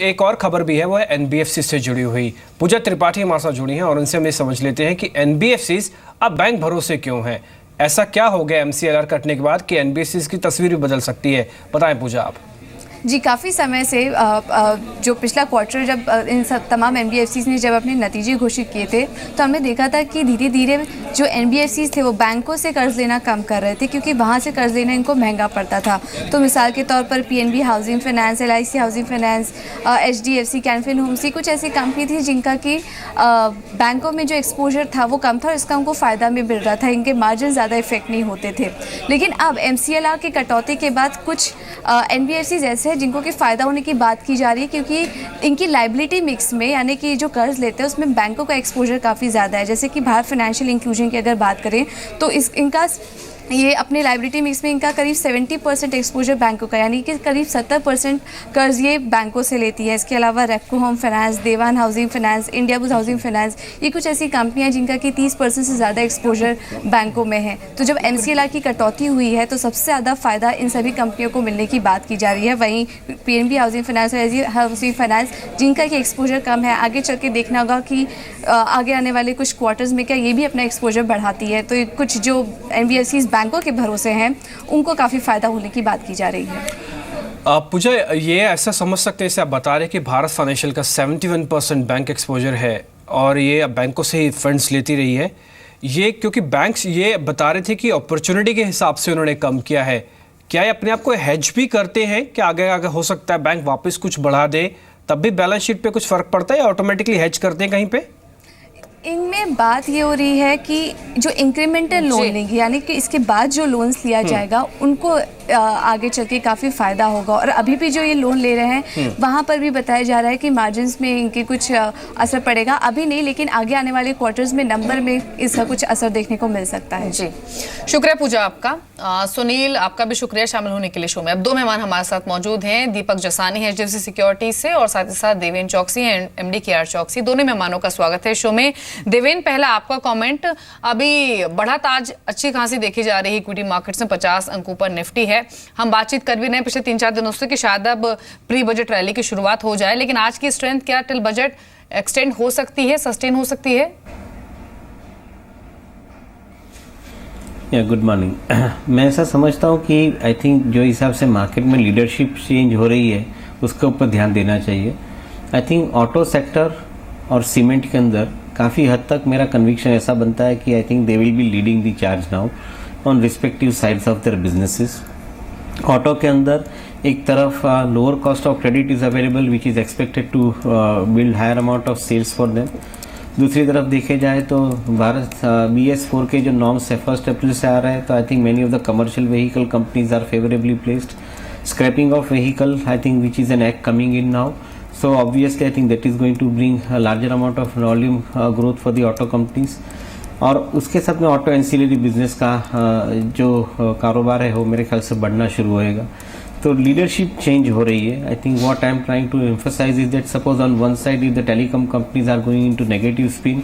एक और खबर भी है, वो है एनबीएफसी से जुड़ी हुई। पूजा त्रिपाठी हमारे साथ जुड़ी हैं और उनसे हम ये समझ लेते हैं कि एनबीएफसीज अब बैंक भरोसे क्यों हैं। ऐसा क्या हो गया एमसीएलआर कटने के बाद कि एनबीएफसीज की तस्वीर भी बदल सकती है? बताएं पूजा आप। जी, काफ़ी समय से जो पिछला क्वार्टर जब इन सब तमाम एनबीएफसीज ने जब अपने नतीजे घोषित किए थे तो हमने देखा था कि धीरे धीरे जो एनबीएफसीज थे वो बैंकों से कर्ज लेना कम कर रहे थे, क्योंकि वहाँ से कर्ज लेना इनको महंगा पड़ता था। तो मिसाल के तौर पर PNB housing finance, LIC housing finance, HDFC, Canfin homes, कुछ ऐसी कंपनी थी जिनका कि बैंकों में जो एक्सपोजर था वो कम था और इसका उनको फ़ायदा भी मिल रहा था, इनके मार्जिन ज़्यादा इफेक्ट नहीं होते थे। लेकिन अब एमसीएलआर के कटौती के बाद कुछ एनबीएफसीज ऐसे जिनको कि फ़ायदा होने की बात की जा रही है, क्योंकि इनकी लाइबिलिटी मिक्स में, यानी कि जो कर्ज लेते हैं उसमें बैंकों का एक्सपोजर काफ़ी ज़्यादा है। जैसे कि भारत फाइनेंशियल इंक्लूजन की अगर बात करें तो इनका ये अपने लाइबिलिटी मिक्स में इनका करीब 70% एक्सपोजर बैंकों का, यानी कि करीब 70% कर्ज ये बैंकों से लेती है। इसके अलावा रेपको होम फाइनेंस, देवान housing finance, Indiabulls housing finance, ये कुछ ऐसी कंपनियां जिनका कि 30% से ज़्यादा एक्सपोजर बैंकों में है। तो जब एमसीएलआर की कटौती हुई है तो सबसे ज़्यादा फ़ायदा इन सभी कंपनियों को मिलने की बात की जा रही है। वहीं PNB housing finance, housing finance, जिनका कि एक्सपोजर कम है, आगे चल के देखना होगा कि आगे आने वाले कुछ क्वार्टर्स में क्या ये भी अपना एक्सपोजर बढ़ाती है। तो कुछ जो एनबीएफसीज बैंकों के भरोसे हैं उनको काफ़ी फ़ायदा होने की बात की जा रही है। पूजा, ये ऐसा समझ सकते हैं, जैसे आप बता रहे हैं कि भारत फाइनेंशियल का 71% बैंक एक्सपोजर है और ये अब बैंकों से ही फंड्स लेती रही है। ये क्योंकि बैंक्स ये बता रहे थे कि अपॉर्चुनिटी के हिसाब से उन्होंने कम किया है। क्या ये अपने आप को हेज भी करते हैं कि आगे आगे हो सकता है बैंक वापस कुछ बढ़ा दे, तब भी बैलेंस शीट पे कुछ फ़र्क पड़ता है या ऑटोमेटिकली हेज करते हैं कहीं पे? इनमें बात ये हो रही है कि जो इंक्रीमेंटल लोन लेंगे, यानी कि इसके बाद जो लोन्स लिया जाएगा उनको आगे चल के काफ़ी फ़ायदा होगा। और अभी भी जो ये लोन ले रहे हैं वहाँ पर भी बताया जा रहा है कि मार्जिन्स में इनके कुछ असर पड़ेगा, अभी नहीं लेकिन आगे आने वाले क्वार्टर्स में नंबर में इसका कुछ असर देखने को मिल सकता है। जी, शुक्रिया पूजा आपका। सुनील, आपका भी शुक्रिया शामिल होने के लिए शो में। अब दो मेहमान हमारे साथ मौजूद हैं, दीपक जसानी है एचडीएफसी सिक्योरिटी से और साथ ही साथ देवेन चौकसी हैं एमडी केआर चौकसी। दोनों मेहमानों का स्वागत है शो में। देवेन, पहला आपका कमेंट। अभी बढ़त आज अच्छी खासी देखी जा रही है इक्विटी मार्केट्स में, 50 अंकों पर निफ्टी है। हम बातचीत कर भी रहे हैं पिछले 3-4 दिनों से कि शायद अब प्री बजट रैली की शुरुआत हो जाए, लेकिन आज की स्ट्रेंथ क्या टिल बजट एक्सटेंड हो सकती है, सस्टेन हो सकती है? Good morning. मैं ऐसा समझता हूँ कि आई थिंक जो हिसाब से मार्केट में लीडरशिप चेंज हो रही है उसके ऊपर ध्यान देना चाहिए। आई थिंक ऑटो सेक्टर और सीमेंट के अंदर काफ़ी हद तक मेरा कन्विक्शन ऐसा बनता है कि I think they will be leading the charge now on respective sides of their businesses. Auto के अंदर एक तरफ lower cost of credit is available which is expected to build higher amount of sales for them. दूसरी तरफ देखे जाए तो Bharat BS4 के जो नॉर्म्स है 1 अप्रैल से आ रहा है, तो I think many of the commercial vehicle companies are favourably placed. Scrapping of vehicle I think which is an act coming in now, so obviously I think that is going to bring a larger amount of volume growth for the auto companies। और उसके साथ में auto ancillary business का जो कारोबार है वो मेरे ख्याल से बढ़ना शुरू होएगा। तो लीडरशिप चेंज हो रही है। I think what I am trying to emphasise is that suppose on one side if the telecom companies are going into negative spin,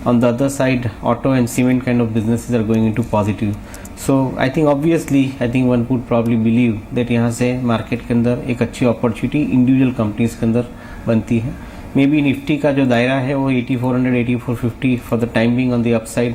on the other side auto and cement kind of businesses are going into positive। so I think obviously I think one would probably believe that यहाँ से market के अंदर एक अच्छी opportunity individual companies के अंदर बनती है। मे बी निफ्टी का जो दायरा है वो 8400 8450 for the time being on the upside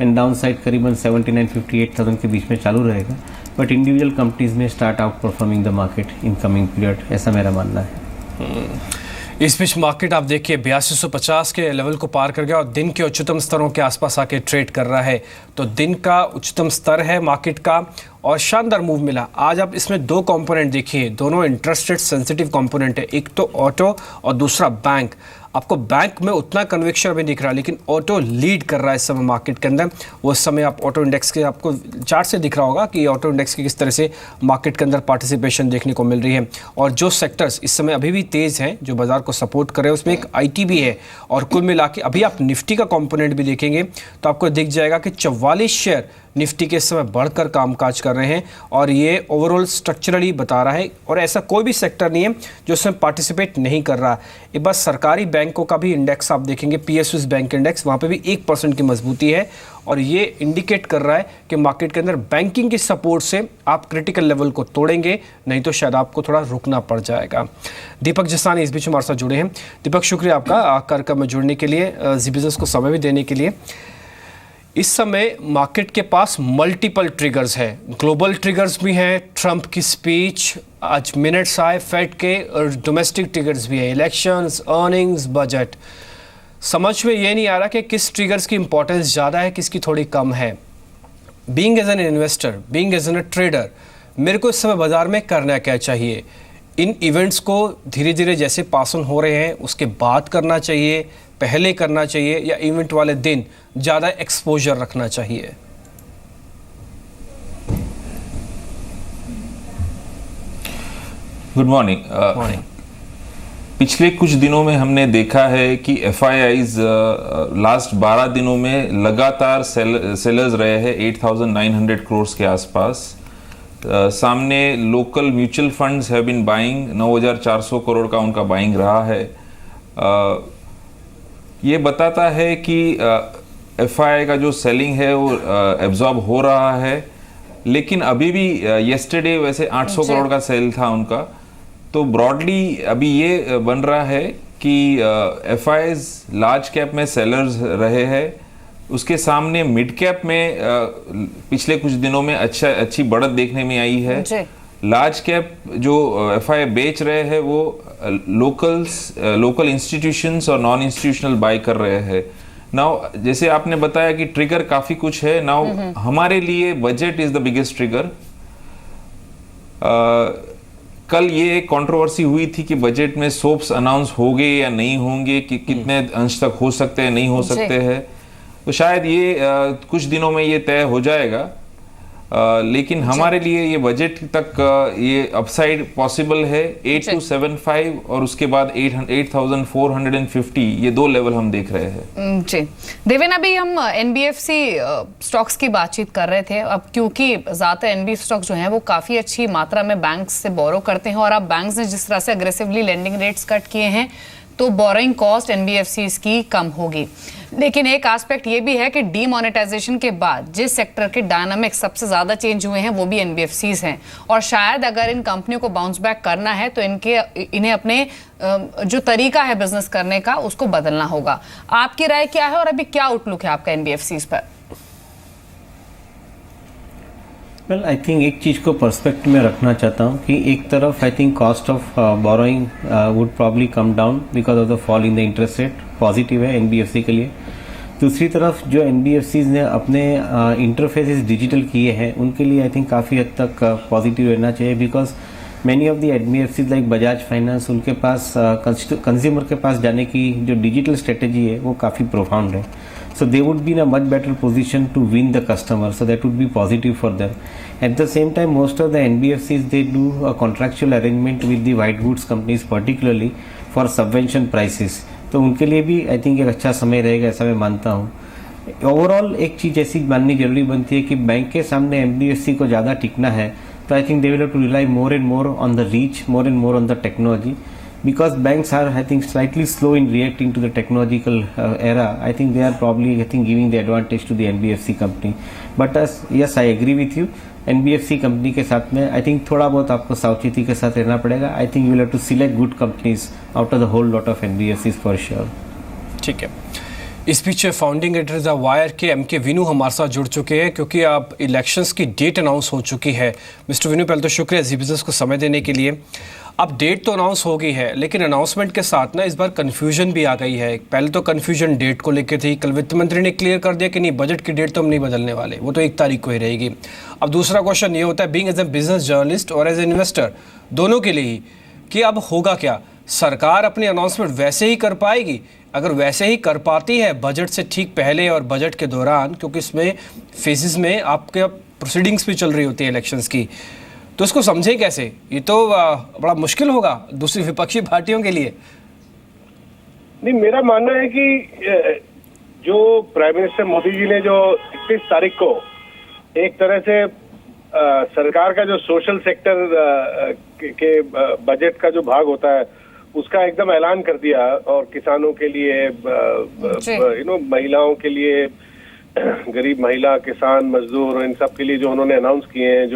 and down side करीबन 7958,000 के बीच में चालू रहेगा, बट इंडिविजुअल कंपनीज में start out performing the market in coming period, ऐसा मेरा मानना है। इस बीच मार्केट आप देखिए 8250 के लेवल को पार कर गया और दिन के उच्चतम स्तरों के आसपास आके ट्रेड कर रहा है। तो दिन का उच्चतम स्तर है मार्केट का और शानदार मूव मिला। आज आप इसमें दो कंपोनेंट देखिए, दोनों इंटरेस्ट रेट सेंसिटिव कंपोनेंट है, एक तो ऑटो और दूसरा बैंक। आपको बैंक में उतना कन्विक्शन अभी दिख रहा है, लेकिन ऑटो लीड कर रहा है इस समय मार्केट के अंदर। वो समय आप ऑटो इंडेक्स के आपको चार्ट से दिख रहा होगा कि ऑटो इंडेक्स की किस तरह से मार्केट के अंदर पार्टिसिपेशन देखने को मिल रही है। और जो सेक्टर्स इस समय अभी भी तेज़ हैं, जो बाजार को सपोर्ट कर रहे हैं, उसमें एक IT भी है। और कुल मिला के अभी आप निफ्टी का कंपोनेंट भी देखेंगे तो आपको दिख जाएगा कि 44 शेयर निफ्टी के इस समय बढ़कर कामकाज कर रहे हैं और ये ओवरऑल स्ट्रक्चरली बता रहा है और ऐसा कोई भी सेक्टर नहीं है जो उसमें पार्टिसिपेट नहीं कर रहा। एक बार सरकारी बैंकों का भी इंडेक्स आप देखेंगे, PSUs बैंक इंडेक्स, वहाँ पे भी 1% की मजबूती है और ये इंडिकेट कर रहा है कि मार्केट के अंदर बैंकिंग की सपोर्ट से आप क्रिटिकल लेवल को तोड़ेंगे, नहीं तो शायद आपको थोड़ा रुकना पड़ जाएगा। दीपक जसानी इस बीच हमारे साथ जुड़े हैं। दीपक, शुक्रिया आपका कार्यक्रम में जुड़ने के लिए, जी बिजनेस को समय भी देने के लिए। इस समय मार्केट के पास मल्टीपल ट्रिगर्स है, ग्लोबल ट्रिगर्स भी हैं, ट्रंप की स्पीच, आज मिनट्स आए फेड के, और डोमेस्टिक ट्रिगर्स भी हैं, इलेक्शंस, अर्निंग्स, बजट। समझ में ये नहीं आ रहा कि किस ट्रिगर्स की इंपॉर्टेंस ज़्यादा है, किसकी थोड़ी कम है। Being as an investor, being as an trader, मेरे को इस समय बाजार में करना क्या चाहिए? इन इवेंट्स को धीरे धीरे जैसे पास ऑन हो रहे हैं उसके बाद करना चाहिए, पहले करना चाहिए, या इवेंट वाले दिन ज़्यादा एक्सपोजर रखना चाहिए? Good morning. पिछले कुछ दिनों में हमने देखा है कि FIIs लास्ट 12 दिनों में लगातार सेलर्स रहे हैं 8,900 करोड़ के आसपास। सामने local mutual funds have been buying, 9,400 crore का उनका बाइंग रहा है। ये बताता है कि FII का जो सेलिंग है वो एब्जॉर्ब हो रहा है, लेकिन अभी भी येस्टरडे वैसे 800 करोड़ का सेल था उनका। तो ब्रॉडली अभी ये बन रहा है कि FIIs लार्ज कैप में सेलर्स रहे हैं, उसके सामने मिड कैप में पिछले कुछ दिनों में अच्छी बढ़त देखने में आई है। लार्ज कैप जो FII बेच रहे हैं वो लोकल इंस्टीट्यूशंस और नॉन इंस्टीट्यूशनल बाय कर रहे हैं। नाउ जैसे आपने बताया कि ट्रिगर काफी कुछ है। नाउ हमारे लिए budget is the biggest trigger. कल ये एक कंट्रोवर्सी हुई थी कि बजट में सोप्स अनाउंस होंगे या नहीं होंगे, कि कितने अंश तक हो सकते हैं, नहीं हो सकते हैं। तो शायद ये कुछ दिनों में ये तय हो जाएगा, लेकिन हमारे लिए ये बजट तक ये अपसाइड पॉसिबल है 8275 और उसके बाद 8450, ये दो लेवल हम देख रहे हैं। जी देवेन, अभी हम NBFC स्टॉक्स की बातचीत कर रहे थे। अब क्योंकि ज्यादातर NBFC स्टॉक्स जो हैं वो काफी अच्छी मात्रा में बैंक्स से बोरो करते हैं और अब बैंक्स ने जिस तरह से अग्रेसिवली लेंडिंग रेट्स कट किए हैं तो बोरोइंग कॉस्ट NBFCs की कम होगी। लेकिन एक एस्पेक्ट ये भी है कि डीमोनेटाइजेशन के बाद जिस सेक्टर के डायनामिक्स सबसे ज्यादा चेंज हुए हैं वो भी NBFCs हैं, और शायद अगर इन कंपनियों को बाउंस बैक करना है तो इन्हें अपने जो तरीका है बिजनेस करने का उसको बदलना होगा। आपकी राय क्या है और अभी क्या आउटलुक है आपका NBFCs पर? वेल, आई थिंक एक चीज़ को पर्सपेक्टिव में रखना चाहता हूँ कि एक तरफ I think cost of borrowing would probably come down because of the fall in the interest rate, positive है NBFC के लिए। दूसरी तरफ जो NBFCs ने अपने इंटरफेसेस डिजिटल किए हैं उनके लिए आई थिंक काफ़ी हद तक पॉजिटिव रहना चाहिए, because many of the NBFCs like Bajaj finance, उनके पास कंज्यूमर के पास जाने की जो डिजिटल स्ट्रेटेजी है वो काफ़ी प्रोफाउंड है। So they would be in a much better position to win the customer. So that would be positive for them. At the same time, most of the NBFCs, they do a contractual arrangement with the white goods companies, particularly for subvention prices. तो उनके लिए भी I think एक अच्छा समय रहेगा, ऐसा मैं मानता हूँ। ओवरऑल एक चीज़ ऐसी माननी जरूरी बनती है कि बैंक के सामने NBFC को ज़्यादा टिकना है तो I think they will have to rely more and more on the reach, more and more on the technology. Because banks are, I think, slightly slow in reacting to the technological era, I think they are probably, I think, giving the advantage to the NBFC company. But yes, I agree with you. NBFC company के साथ में I think थोड़ा बहुत आपको सावचेती के साथ रहना पड़ेगा. I think you will have to select good companies out of the whole lot of NBFCs for sure. ठीक है. इस पीछे फाउंडिंग एडिटर द वायर के MK विनू हमारे साथ जुड़ चुके हैं क्योंकि अब इलेक्शंस की डेट अनाउंस हो चुकी है. मिस्टर विनू, पहले तो शुक्रिया जी बिजनेस को समय देने के लिए. अब डेट तो अनाउंस हो गई है, लेकिन अनाउंसमेंट के साथ ना इस बार कन्फ्यूजन भी आ गई है. पहले तो कन्फ्यूजन डेट को लेकर थी, कल वित्त मंत्री ने क्लियर कर दिया कि नहीं, बजट की डेट तो हम नहीं बदलने वाले, वो तो 1 तारीख को ही रहेगी. अब दूसरा क्वेश्चन ये होता है, being as a business journalist और एज ए इन्वेस्टर दोनों के लिए ही, कि अब होगा क्या? सरकार अपनी अनाउंसमेंट वैसे ही कर पाएगी? अगर वैसे ही कर पाती है बजट से ठीक पहले और बजट के दौरान, क्योंकि इसमें फेजेस में आपके प्रोसीडिंग्स भी चल रही होती है इलेक्शंस की, तो इसको समझें कैसे? ये तो बड़ा मुश्किल होगा दूसरी विपक्षी पार्टियों के लिए. नहीं, मेरा मानना है कि जो प्राइम मिनिस्टर मोदी जी ने जो 31 तारीख को एक तरह से सरकार का जो सोशल सेक्टर के बजट का जो भाग होता है उसका एकदम ऐलान कर दिया, और किसानों के लिए, महिलाओं के लिए, गरीब महिला, किसान, मजदूर, इन सब के लिए जो उन्होंने अनाउंस किए हैं,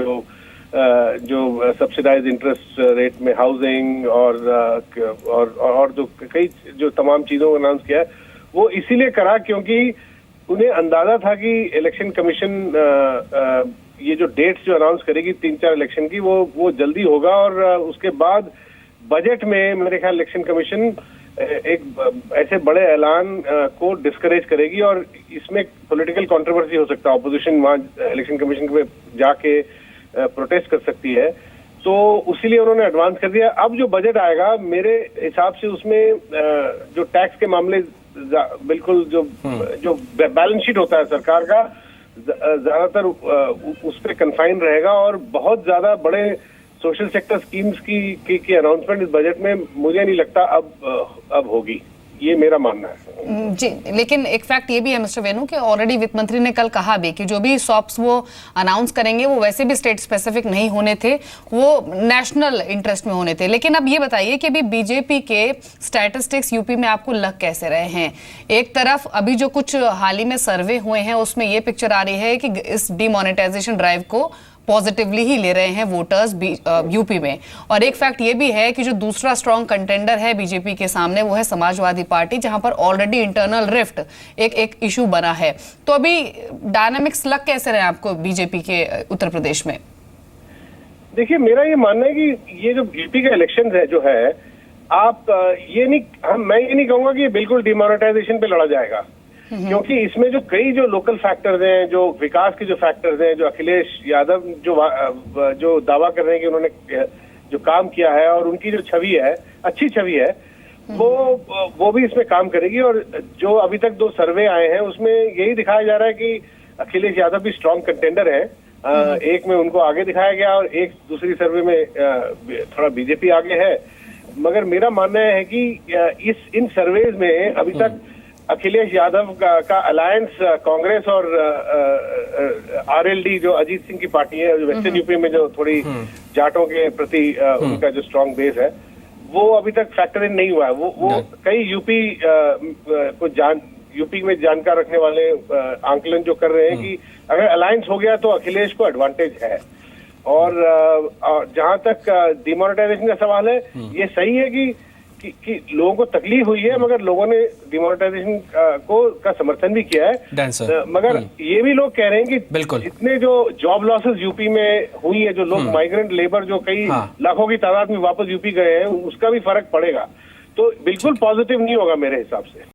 जो सब्सिडाइज इंटरेस्ट रेट में हाउसिंग और जो कई जो तमाम चीजों को अनाउंस किया है, वो इसीलिए करा क्योंकि उन्हें अंदाजा था कि इलेक्शन कमीशन ये जो डेट्स जो अनाउंस करेगी 3-4 इलेक्शन की, वो जल्दी होगा, और उसके बाद बजट में मेरे ख्याल इलेक्शन कमीशन एक ऐसे बड़े ऐलान को डिस्करेज करेगी, और इसमें पॉलिटिकल कंट्रोवर्सी हो सकता है। ऑपोजिशन वहां इलेक्शन कमीशन पे जाके प्रोटेस्ट कर सकती है, तो उसीलिए उन्होंने एडवांस कर दिया। अब जो बजट आएगा मेरे हिसाब से उसमें जो टैक्स के मामले बिल्कुल जो बैलेंस शीट होता है सरकार का ज्यादातर उस पर कन्फाइन रहेगा, और बहुत ज्यादा बड़े सोशल सेक्टर स्कीम्स की अनाउंसमेंट इस बजट में मुझे नहीं लगता अब होगी, ये मेरा मानना है। जी, लेकिन एक फैक्ट ये भी है मिस्टर वेणु कि ऑलरेडी वित्त मंत्री ने कल कहा भी कि जो भी शॉप्स वो अनाउंस करेंगे वो वैसे भी स्टेट स्पेसिफिक नहीं होने थे, वो नेशनल इंटरेस्ट में होने थे। लेकिन अब ये बताइए कि अभी बीजेपी के स्टैटिस्टिक्स यूपी में आपको लग कैसे रहे हैं? एक तरफ अभी जो कुछ हाल ही में सर्वे हुए हैं उसमें ये पिक्चर आ रही है कि इस डिमोनेटाइजेशन ड्राइव को पॉजिटिवली ही ले रहे हैं वोटर्स यूपी में, और एक फैक्ट ये भी है कि जो दूसरा स्ट्रॉन्ग कंटेंडर है बीजेपी के सामने वो है समाजवादी पार्टी, जहां पर ऑलरेडी इंटरनल रिफ्ट एक इशू बना है। तो अभी डायनामिक्स लग कैसे रहे आपको बीजेपी के उत्तर प्रदेश में? देखिए, मेरा ये मानना है कि ये जो यूपी का इलेक्शन है जो है, आप मैं ये नहीं कहूंगा कि ये बिल्कुल डिमोनेटाइजेशन पे लड़ा जाएगा, क्योंकि इसमें जो कई जो लोकल फैक्टर्स हैं, जो विकास के जो फैक्टर्स हैं, जो अखिलेश यादव जो दावा कर रहे हैं कि उन्होंने जो काम किया है और उनकी जो छवि है, अच्छी छवि है, वो भी इसमें काम करेगी। और जो अभी तक 2 सर्वे आए हैं उसमें यही दिखाया जा रहा है कि अखिलेश यादव भी स्ट्रॉन्ग कंटेंडर है। एक में उनको आगे दिखाया गया और एक दूसरी सर्वे में थोड़ा बीजेपी आगे है। मगर मेरा मानना है कि इन सर्वेज में अभी तक अखिलेश यादव का अलायंस कांग्रेस और आरएलडी जो अजीत सिंह की पार्टी है, जो वेस्टर्न यूपी में जो थोड़ी जाटों के प्रति उनका जो स्ट्रांग बेस है, वो अभी तक फैक्टर इन नहीं हुआ है। वो कई यूपी में जानकार रखने वाले आंकलन जो कर रहे हैं कि अगर अलायंस हो गया तो अखिलेश को एडवांटेज है। और जहां तक डिमोनेटाइजेशन का सवाल है, ये सही है कि लोगों को तकलीफ हुई है, मगर लोगों ने डिमोनेटाइजेशन का समर्थन भी किया है। मगर ये भी लोग कह रहे हैं कि जितने जो जॉब लॉसेस यूपी में हुई है, जो लोग माइग्रेंट लेबर जो कई लाखों की तादाद में वापस यूपी गए हैं, उसका भी फर्क पड़ेगा। तो बिल्कुल पॉजिटिव नहीं होगा मेरे हिसाब से।